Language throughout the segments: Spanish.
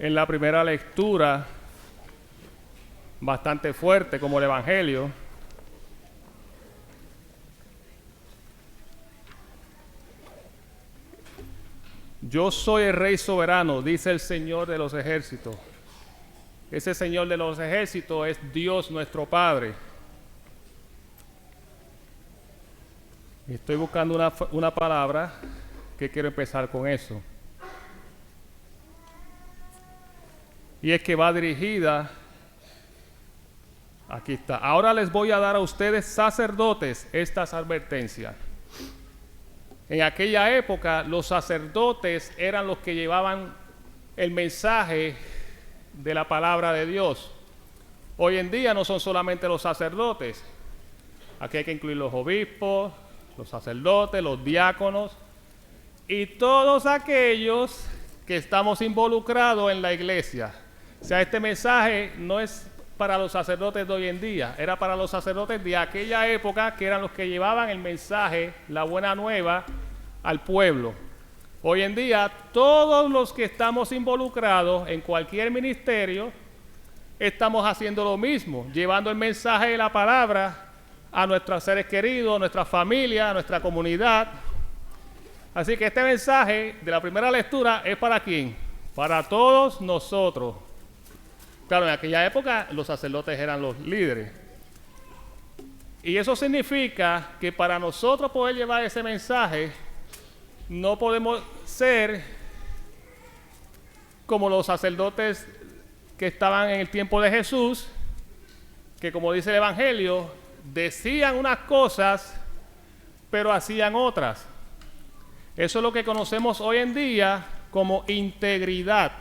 en la primera lectura, bastante fuerte como el Evangelio. Yo soy el Rey soberano, dice el Señor de los ejércitos. Ese Señor de los ejércitos es Dios nuestro Padre. Estoy buscando una palabra que quiero empezar con eso. Y es que va dirigida, aquí está. Ahora les voy a dar a ustedes, sacerdotes, estas advertencias. En aquella época, los sacerdotes eran los que llevaban el mensaje de la palabra de Dios. Hoy en día no son solamente los sacerdotes. Aquí hay que incluir los obispos, los sacerdotes, los diáconos y todos aquellos que estamos involucrados en la iglesia. O sea, este mensaje no es para los sacerdotes de hoy en día, era para los sacerdotes de aquella época, que eran los que llevaban el mensaje, la buena nueva, al pueblo. Hoy en día, todos los que estamos involucrados en cualquier ministerio, estamos haciendo lo mismo, llevando el mensaje de la palabra a nuestros seres queridos, a nuestra familia, a nuestra comunidad. Así que este mensaje de la primera lectura es ¿para quién? Para todos nosotros. Claro, en aquella época los sacerdotes eran los líderes. Y eso significa que para nosotros poder llevar ese mensaje, no podemos ser como los sacerdotes que estaban en el tiempo de Jesús, que como dice el Evangelio, decían unas cosas, pero hacían otras. Eso es lo que conocemos hoy en día como integridad.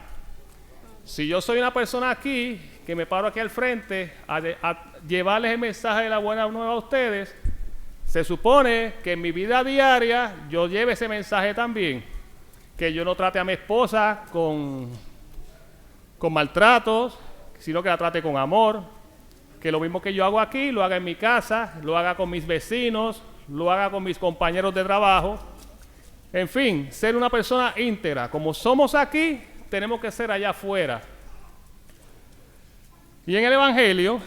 Si yo soy una persona aquí, que me paro aquí al frente a llevarles el mensaje de la buena nueva a ustedes, se supone que en mi vida diaria yo lleve ese mensaje también. Que yo no trate a mi esposa con maltratos, sino que la trate con amor. Que lo mismo que yo hago aquí, lo haga en mi casa, lo haga con mis vecinos, lo haga con mis compañeros de trabajo. En fin, ser una persona íntegra. Como somos aquí, tenemos que ser allá afuera. Y en el Evangelio,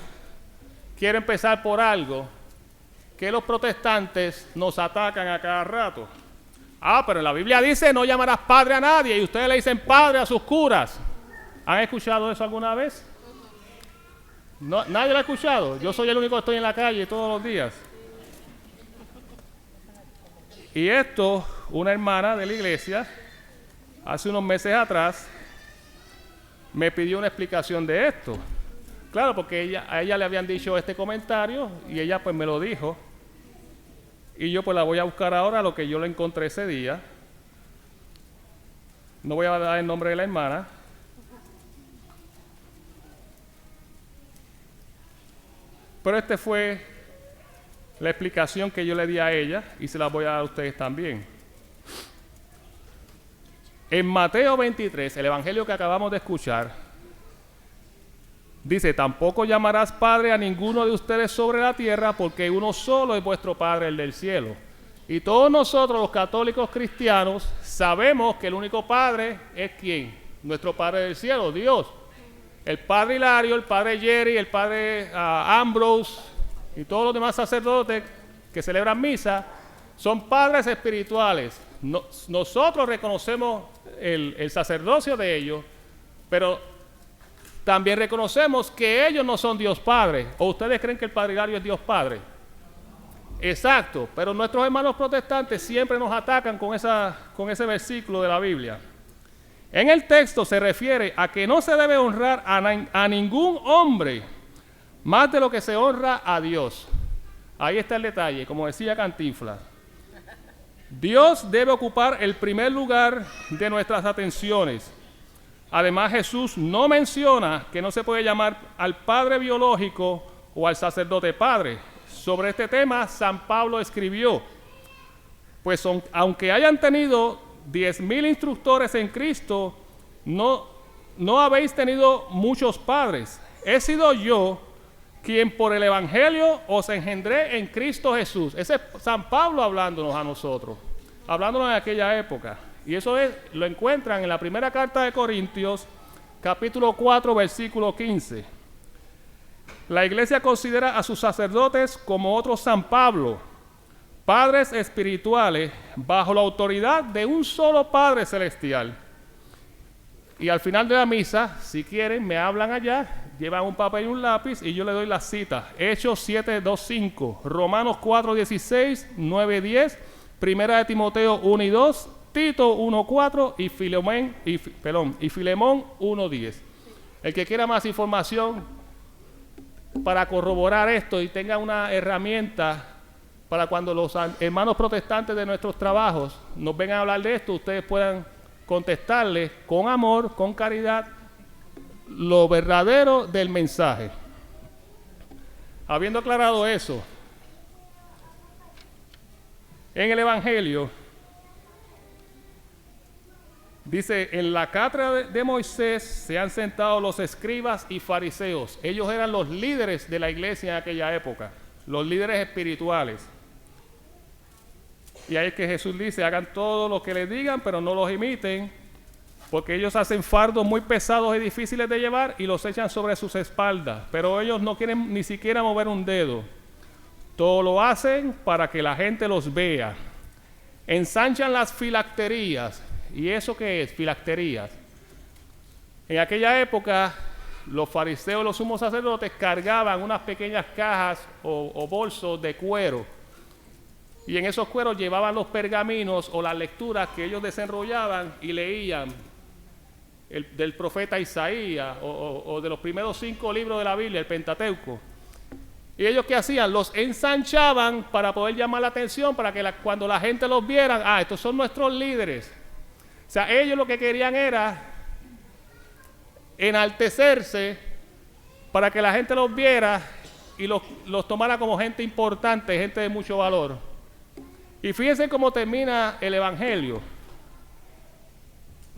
quiero empezar por algo que los protestantes nos atacan a cada rato. Pero la Biblia dice, no llamarás padre a nadie, y ustedes le dicen padre a sus curas. ¿Han escuchado eso alguna vez? No, nadie lo ha escuchado. Yo soy el único que estoy en la calle todos los días. Y esto, una hermana de la iglesia, hace unos meses atrás, me pidió una explicación de esto. Claro, porque a ella le habían dicho este comentario y ella pues me lo dijo. Y yo pues la voy a buscar ahora, lo que yo le encontré ese día. No voy a dar el nombre de la hermana. Pero esta fue la explicación que yo le di a ella y se la voy a dar a ustedes también. En Mateo 23, el evangelio que acabamos de escuchar, dice, tampoco llamarás padre a ninguno de ustedes sobre la tierra, porque uno solo es vuestro Padre, el del cielo. Y todos nosotros, los católicos cristianos, sabemos que el único Padre es ¿quién? Nuestro Padre del cielo, Dios. El Padre Hilario, el Padre Jerry, el Padre Ambrose y todos los demás sacerdotes que celebran misa son padres espirituales. Nosotros reconocemos el sacerdocio de ellos, pero también reconocemos que ellos no son Dios Padre. ¿O ustedes creen que el Padre Hilario es Dios Padre? Exacto, pero nuestros hermanos protestantes siempre nos atacan con ese versículo de la Biblia. En el texto se refiere a que no se debe honrar a ningún hombre más de lo que se honra a Dios. Ahí está el detalle, como decía Cantinflas. Dios debe ocupar el primer lugar de nuestras atenciones. Además, Jesús no menciona que no se puede llamar al padre biológico o al sacerdote padre. Sobre este tema, San Pablo escribió, pues aunque hayan tenido 10,000 instructores en Cristo, no habéis tenido muchos padres. He sido yo quien por el Evangelio os engendré en Cristo Jesús. Ese es San Pablo hablándonos a nosotros, hablándonos en aquella época. Y eso lo encuentran en la primera carta de Corintios, capítulo 4, versículo 15. La iglesia considera a sus sacerdotes como otro San Pablo, padres espirituales bajo la autoridad de un solo Padre celestial. Y al final de la misa, si quieren, me hablan allá, llevan un papel y un lápiz y yo le doy las citas. Hechos 7, 2, 5, Romanos 4, 16, 9, 10, Primera de Timoteo 1 y 2, Tito 1, 4 y Filemón 1, 10. El que quiera más información para corroborar esto y tenga una herramienta para cuando los hermanos protestantes de nuestros trabajos nos vengan a hablar de esto, ustedes puedan contestarles con amor, con caridad, lo verdadero del mensaje. Habiendo aclarado eso, en el Evangelio dice, en la cátedra de Moisés se han sentado los escribas y fariseos. Ellos eran los líderes de la iglesia en aquella época, los líderes espirituales. Y ahí es que Jesús dice, hagan todo lo que les digan, pero no los imiten, porque ellos hacen fardos muy pesados y difíciles de llevar y los echan sobre sus espaldas, pero ellos no quieren ni siquiera mover un dedo. Todo lo hacen para que la gente los vea. Ensanchan las filacterías. ¿Y eso qué es? Filacterías. En aquella época, los fariseos y los sumos sacerdotes cargaban unas pequeñas cajas o bolsos de cuero. Y en esos cueros llevaban los pergaminos o las lecturas que ellos desenrollaban y leían del profeta Isaías o de los primeros 5 libros de la Biblia, el Pentateuco. Y ellos, ¿qué hacían? Los ensanchaban para poder llamar la atención, para que cuando la gente los viera, estos son nuestros líderes. O sea, ellos lo que querían era enaltecerse para que la gente los viera y los tomara como gente importante, gente de mucho valor. Y fíjense cómo termina el Evangelio.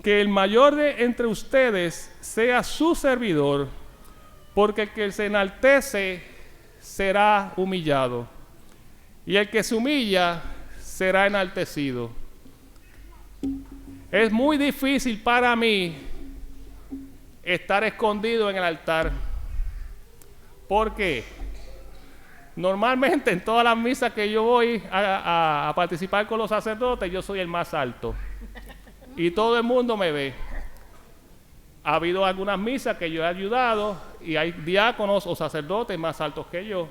Que el mayor de entre ustedes sea su servidor, porque el que se enaltece será humillado, y el que se humilla será enaltecido. Es muy difícil para mí estar escondido en el altar. ¿Por qué? Normalmente en todas las misas que yo voy a participar con los sacerdotes, yo soy el más alto. Y todo el mundo me ve. Ha habido algunas misas que yo he ayudado y hay diáconos o sacerdotes más altos que yo.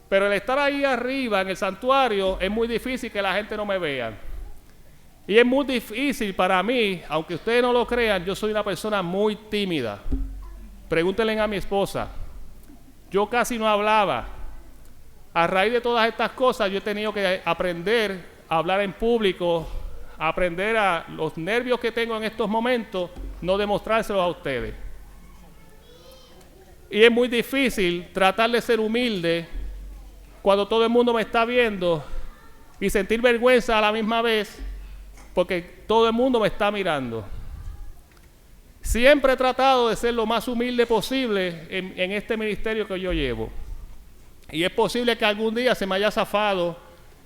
Pero el estar ahí arriba en el santuario es muy difícil que la gente no me vea. Y es muy difícil para mí, aunque ustedes no lo crean, yo soy una persona muy tímida. Pregúntenle a mi esposa. Yo casi no hablaba. A raíz de todas estas cosas yo he tenido que aprender a hablar en público, a aprender a los nervios que tengo en estos momentos, no demostrárselos a ustedes. Y es muy difícil tratar de ser humilde cuando todo el mundo me está viendo y sentir vergüenza a la misma vez porque todo el mundo me está mirando. Siempre he tratado de ser lo más humilde posible en este ministerio que yo llevo. Y es posible que algún día se me haya zafado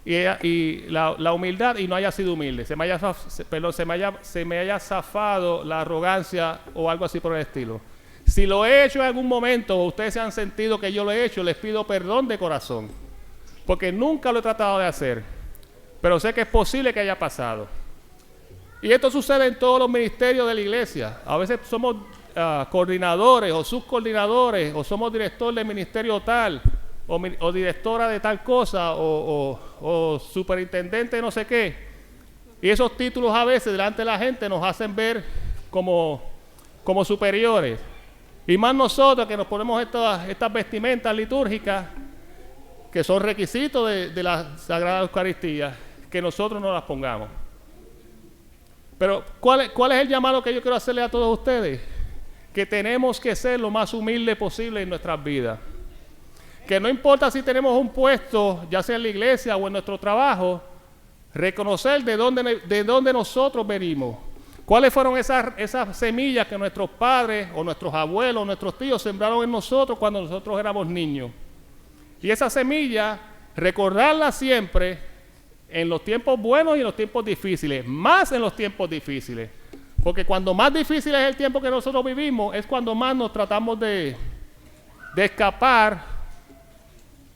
la humildad y no haya sido humilde. Se me haya zafado la arrogancia o algo así por el estilo. Si lo he hecho en algún momento o ustedes se han sentido que yo lo he hecho, les pido perdón de corazón. Porque nunca lo he tratado de hacer. Pero sé que es posible que haya pasado. Y esto sucede en todos los ministerios de la iglesia. A veces somos coordinadores o subcoordinadores o somos director del ministerio tal o directora de tal cosa o superintendente de no sé qué. Y esos títulos a veces delante de la gente nos hacen ver como superiores. Y más nosotros que nos ponemos estas vestimentas litúrgicas que son requisitos de la Sagrada Eucaristía, que nosotros no las pongamos. Pero ¿cuál es el llamado que yo quiero hacerle a todos ustedes? Que tenemos que ser lo más humilde posible en nuestras vidas. Que no importa si tenemos un puesto, ya sea en la iglesia o en nuestro trabajo, reconocer de dónde nosotros venimos. ¿Cuáles fueron esas semillas que nuestros padres o nuestros abuelos o nuestros tíos sembraron en nosotros cuando nosotros éramos niños? Y esa semilla, recordarla siempre en los tiempos buenos y en los tiempos difíciles, más en los tiempos difíciles, Porque cuando más difícil es el tiempo que nosotros vivimos, es cuando más nos tratamos de escapar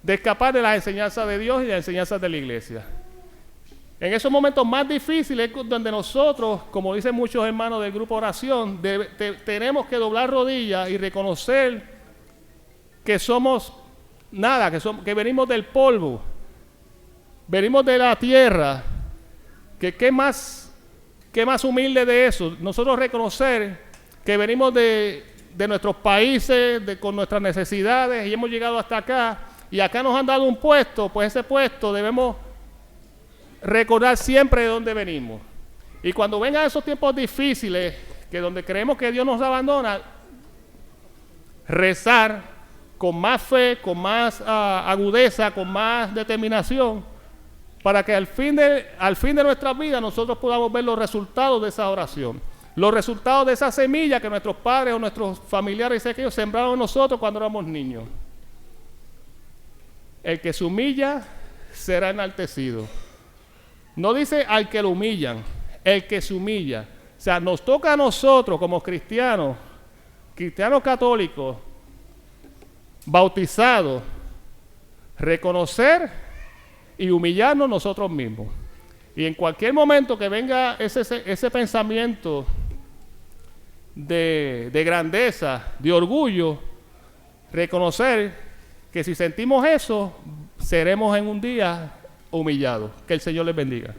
de las enseñanzas de Dios y de las enseñanzas de la iglesia. En esos momentos más difíciles es donde nosotros, como dicen muchos hermanos del grupo oración, tenemos que doblar rodillas y reconocer que somos nada, que venimos del polvo, venimos de la tierra, que qué más humilde de eso, nosotros reconocer que venimos de nuestros países, con nuestras necesidades y hemos llegado hasta acá y acá nos han dado un puesto, pues ese puesto debemos recordar siempre de dónde venimos. Y cuando vengan esos tiempos difíciles, que donde creemos que Dios nos abandona, rezar con más fe, con más agudeza, con más determinación, para que al fin de nuestras vidas nosotros podamos ver los resultados de esa oración, los resultados de esa semilla que nuestros padres o nuestros familiares y aquellos sembraron en nosotros cuando éramos niños. El que se humilla será enaltecido. No dice al que lo humillan, el que se humilla. O sea, nos toca a nosotros como cristianos católicos, bautizados, reconocer y humillarnos nosotros mismos. Y en cualquier momento que venga ese pensamiento de grandeza, de orgullo, reconocer que si sentimos eso, seremos en un día humillados. Que el Señor les bendiga.